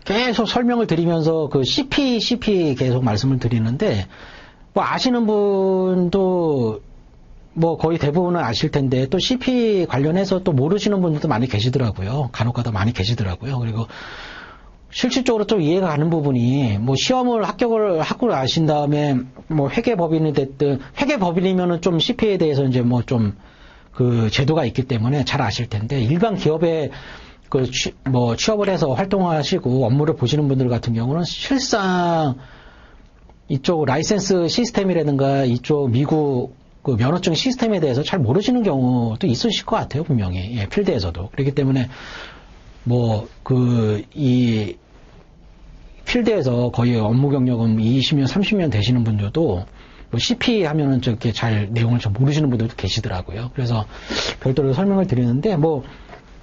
계속 설명을 드리면서 CP 계속 말씀을 드리는데, 뭐 아시는 분도 뭐 거의 대부분은 아실 텐데, 또 CP 관련해서 또 모르시는 분들도 많이 계시더라고요. 간혹가다 많이 계시더라고요. 그리고 실질적으로 좀 이해가 가는 부분이, 뭐 시험을 합격을 하고 나신 다음에 뭐 회계법인이 됐든, 회계법인이면은 좀 CP에 대해서 이제 뭐 좀 제도가 있기 때문에 잘 아실 텐데, 일반 기업에 취업을 해서 활동하시고 업무를 보시는 분들 같은 경우는 실상 이쪽 라이센스 시스템이라든가 이쪽 미국 면허증 시스템에 대해서 잘 모르시는 경우도 있으실 것 같아요, 분명히. 예, 필드에서도. 그렇기 때문에 이 필드에서 거의 업무 경력은 20년, 30년 되시는 분들도 뭐 CP 하면은 저렇게 잘 내용을 잘 모르시는 분들도 계시더라고요. 그래서 별도로 설명을 드리는데,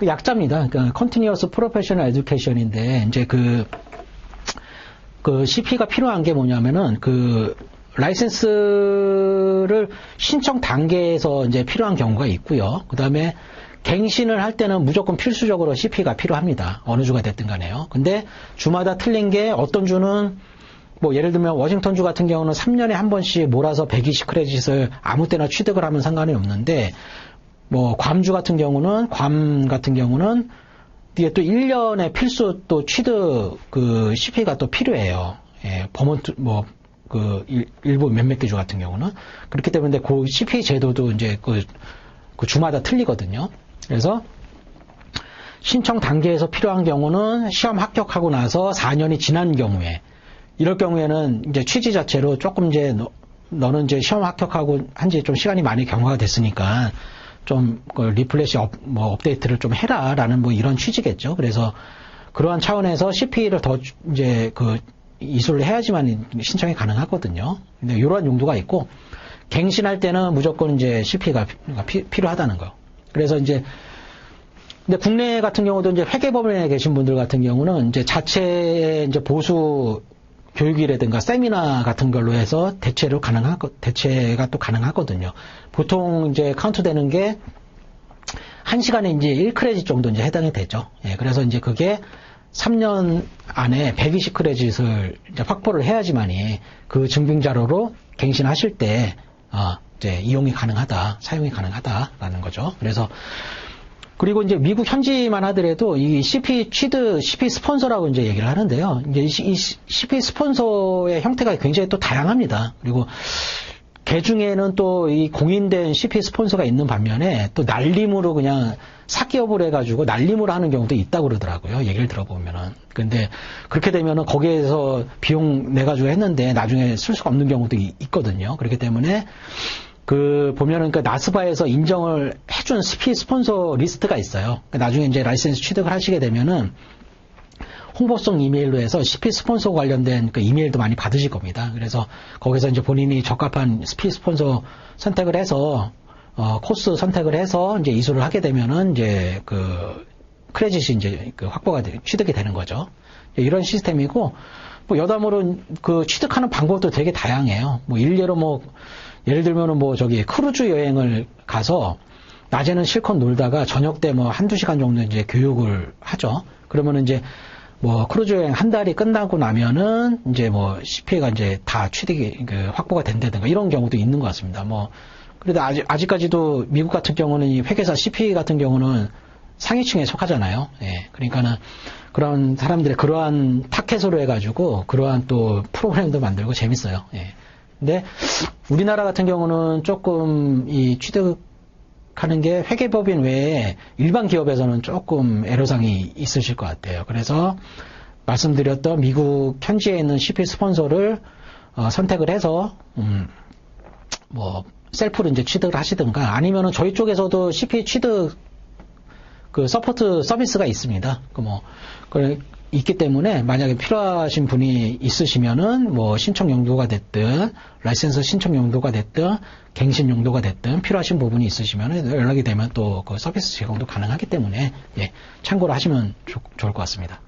약자입니다. 그러니까 Continuous Professional Education인데, 이제 CP가 필요한 게 뭐냐면은, 라이센스를 신청 단계에서 이제 필요한 경우가 있고요. 그 다음에 갱신을 할 때는 무조건 필수적으로 CP가 필요합니다. 어느 주가 됐든 간에요. 근데 주마다 틀린 게, 어떤 주는 뭐 예를 들면 워싱턴주 같은 경우는 3년에 한 번씩 몰아서 120 크레딧을 아무 때나 취득을 하면 상관이 없는데, 뭐 괌 같은 경우는 이게 또 1년에 필수 또 취득 CP가 또 필요해요. 예, 버몬트 일부 몇몇 개 주 같은 경우는. 그렇기 때문에 CP 제도도 이제 주마다 틀리거든요. 그래서 신청 단계에서 필요한 경우는 시험 합격하고 나서 4년이 지난 경우에, 이럴 경우에는 이제 취지 자체로 조금 이제 너는 이제 시험 합격하고 한지 좀 시간이 많이 경과가 됐으니까 좀 리플래시 업데이트를 좀 해라라는 뭐 이런 취지겠죠. 그래서 그러한 차원에서 CP를 더 이제 이수를 해야지만 신청이 가능하거든요. 근데 이러한 용도가 있고, 갱신할 때는 무조건 이제 CP가 필요하다는 거. 그래서 이제 근데 국내 같은 경우도 이제 회계법인에 계신 분들 같은 경우는 이제 자체 이제 보수 교육이라든가 세미나 같은 걸로 해서 대체가 또 가능하거든요. 보통 이제 카운트되는 게 1시간에 이제 1크레딧 정도 이제 해당이 되죠. 예, 그래서 이제 그게 3년 안에 120 크레딧을 이제 확보를 해야지만이 그 증빙 자료로 갱신하실 때 이제 이용이 가능하다, 사용이 가능하다라는 거죠. 그래서 그리고 이제 미국 현지만 하더라도 이 CP 스폰서라고 이제 얘기를 하는데요. 이제 이 CP 스폰서의 형태가 굉장히 또 다양합니다. 그리고 개 중에는 또 이 공인된 CP 스폰서가 있는 반면에 또 날림으로 그냥 사기업을 해가지고 날림으로 하는 경우도 있다고 그러더라고요. 얘기를 들어보면은. 근데 그렇게 되면은 거기에서 비용 내가지고 했는데 나중에 쓸 수가 없는 경우도 있거든요. 그렇기 때문에 보면은 나스바에서 인정을 해준 CP 스폰서 리스트가 있어요. 나중에 이제 라이센스 취득을 하시게 되면은 홍보성 이메일로 해서 CP 스폰서 관련된 이메일도 많이 받으실 겁니다. 그래서 거기서 이제 본인이 적합한 CP 스폰서 선택을 해서 코스 선택을 해서 이제 이수를 하게 되면은 이제 크레딧이 이제 확보가 취득이 되는 거죠. 이런 시스템이고, 뭐 여담으로 취득하는 방법도 되게 다양해요. 뭐 일례로 예를 들면은 크루즈 여행을 가서 낮에는 실컷 놀다가 저녁 때 한두 시간 정도 이제 교육을 하죠. 그러면은 이제 크루즈 여행 한 달이 끝나고 나면은 이제 CP가 이제 다 취득이 확보가 된다든가 이런 경우도 있는 것 같습니다. 그래도 아직까지도 미국 같은 경우는 이 회계사 CP 같은 경우는 상위층에 속하잖아요. 예. 그러니까는 그런 사람들의 그러한 타켓으로 해가지고 그러한 또 프로그램도 만들고 재밌어요. 예. 근데 우리나라 같은 경우는 조금 이 취득하는 게 회계법인 외에 일반 기업에서는 조금 애로사항이 있으실 것 같아요. 그래서 말씀드렸던 미국 현지에 있는 CP 스폰서를 선택을 해서 셀프로 이제 취득을 하시든가 아니면은 저희 쪽에서도 CP 취득 서포트 서비스가 있습니다. 있기 때문에 만약에 필요하신 분이 있으시면은 신청 용도가 됐든 라이센스 신청 용도가 됐든 갱신 용도가 됐든 필요하신 부분이 있으시면은 연락이 되면 또 그 서비스 제공도 가능하기 때문에 예, 참고로 하시면 좋을 것 같습니다.